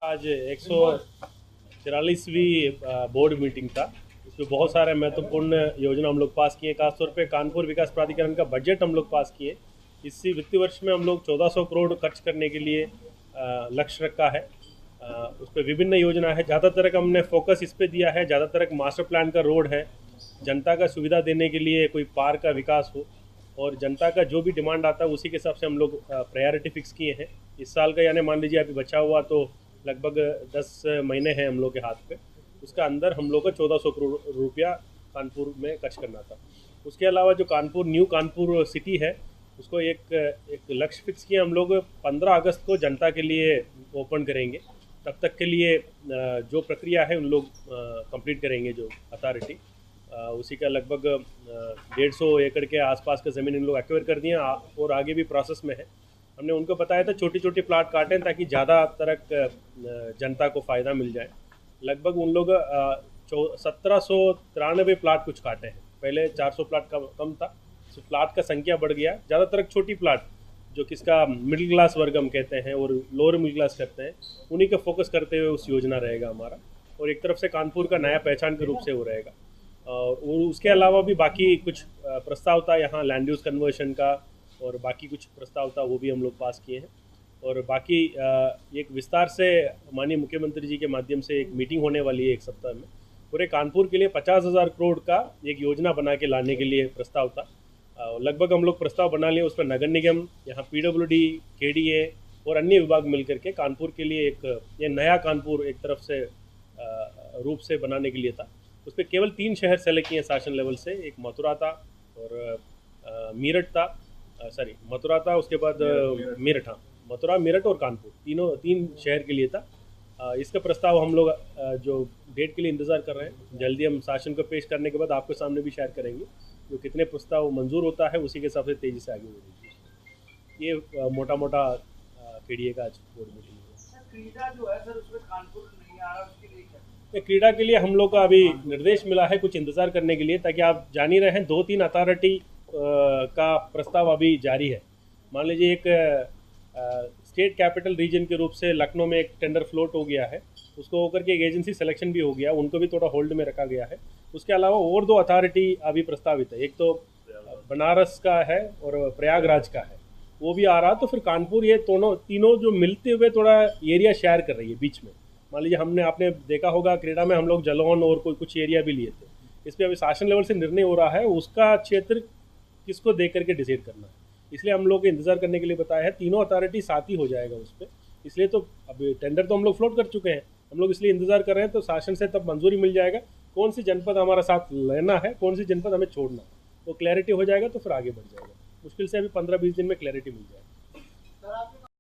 आज 143वीं board meeting था। इसमें बहुत सारे महत्वपूर्ण योजना हम लोग पास किए। खासतौर पे कानपुर विकास प्राधिकरण का बजट हम लोग पास किए। इसी वित्तीय वर्ष में हम लोग 1400 करोड़ खर्च करने के लिए लक्ष्य रखा है। उस पर विभिन्न योजना है। ज़्यादातर का हमने फोकस इस पर दिया है। ज़्यादातर मास्टर प्लान का रोड है, जनता का सुविधा देने के लिए कोई पार्क का विकास हो और जनता का जो भी डिमांड आता है उसी के हिसाब से हम लोग प्रायोरिटी फिक्स किए हैं। इस साल का यानी मान लीजिए अभी बचा हुआ तो लगभग 10 महीने हैं हम लोग के हाथ पे। उसका अंदर हम लोग का 1400 करोड़ रुपया कानपुर में खर्च करना था। उसके अलावा जो कानपुर न्यू कानपुर सिटी है उसको एक लक्ष्य फिक्स किया हम लोग। 15 अगस्त को जनता के लिए ओपन करेंगे। तब तक के लिए जो प्रक्रिया है उन लोग कंप्लीट करेंगे। जो अथॉरिटी उसी का लगभग 150 एकड़ के आसपास का ज़मीन इन लोग एक्वायर कर दिए और आगे भी प्रोसेस में है। हमने उनको बताया था छोटी छोटी प्लाट काटें ताकि ज़्यादा तरक जनता को फ़ायदा मिल जाए। लगभग उन लोग 1793 प्लाट कुछ काटे हैं। पहले 400 प्लाट का कम था, तो प्लाट का संख्या बढ़ गया। ज़्यादातर छोटी प्लाट जो किसका मिडिल क्लास वर्ग हम कहते हैं और लोअर मिडिल क्लास कहते हैं, उन्हीं का फोकस करते हुए उस योजना रहेगा हमारा। और एक तरफ से कानपुर का नया पहचान के रूप से वो रहेगा। और उसके अलावा भी बाकी कुछ प्रस्ताव था यहाँ लैंड यूज़ कन्वर्शन का और बाकी कुछ प्रस्ताव था, वो भी हम लोग पास किए हैं। और बाकी एक विस्तार से माननीय मुख्यमंत्री जी के माध्यम से एक मीटिंग होने वाली है एक सप्ताह में। पूरे कानपुर के लिए 50,000 करोड़ का एक योजना बना के लाने के लिए प्रस्ताव था। लगभग हम लोग प्रस्ताव बना लिए। उस पर नगर निगम, यहाँ PWD, KDA और अन्य विभाग मिल करके कानपुर के लिए ये नया कानपुर एक तरफ से रूप से बनाने के लिए था। उस पर केवल 3 शहर सेलेक्ट किए शासन लेवल से। एक मथुरा था और मीरठ था, मथुरा था, उसके बाद मेरठ। हाँ, मथुरा, मेरठ और कानपुर, 3 शहर के लिए था। इसका प्रस्ताव हम लोग जो डेट के लिए इंतज़ार कर रहे हैं, जल्दी हम शासन को पेश करने के बाद आपके सामने भी शेयर करेंगे। जो कितने प्रस्ताव मंजूर होता है उसी के हिसाब से तेज़ी से आगे बढ़ेगी। ये मोटा मोटा KDA का आज बोर्ड मीटिंग है। क्रीडा जो है सर, उसमें कानपुर नहीं आ रहा, उसके लिए क्या? क्रीडा के लिए हम लोग का अभी निर्देश मिला है कुछ इंतज़ार करने के लिए, ताकि आप जान ही रहे हैं 2-3 अथॉरिटी का प्रस्ताव अभी जारी है। मान लीजिए एक स्टेट कैपिटल रीजन के रूप से लखनऊ में एक टेंडर फ्लोट हो गया है, उसको होकर के एक एजेंसी सिलेक्शन भी हो गया, उनको भी थोड़ा होल्ड में रखा गया है। उसके अलावा और 2 अथॉरिटी अभी प्रस्तावित है। एक तो बनारस का है और प्रयागराज का है, वो भी आ रहा। तो फिर कानपुर, ये तीनों जो मिलते हुए थोड़ा एरिया शेयर कर रही है बीच में। मान लीजिए आपने देखा होगा क्रीडा में हम लोग जलौन और कुछ एरिया भी लिए थे। इस पर अभी शासन लेवल से निर्णय हो रहा है उसका क्षेत्र किसको दे करके डिसाइड करना है। इसलिए हम लोग इंतज़ार करने के लिए बताया है। तीनों अथॉरिटी साथ ही हो जाएगा उस पर। इसलिए तो अभी टेंडर तो हम लोग फ्लोट कर चुके हैं, हम लोग इसलिए इंतज़ार कर रहे हैं। तो शासन से तब मंजूरी मिल जाएगा कौन सी जनपद हमारा साथ लेना है, कौन सी जनपद हमें छोड़ना है। तो क्लैरिटी हो जाएगा तो फिर आगे बढ़ जाएगा। मुश्किल से अभी 15-20 दिन में क्लैरिटी मिल जाएगा।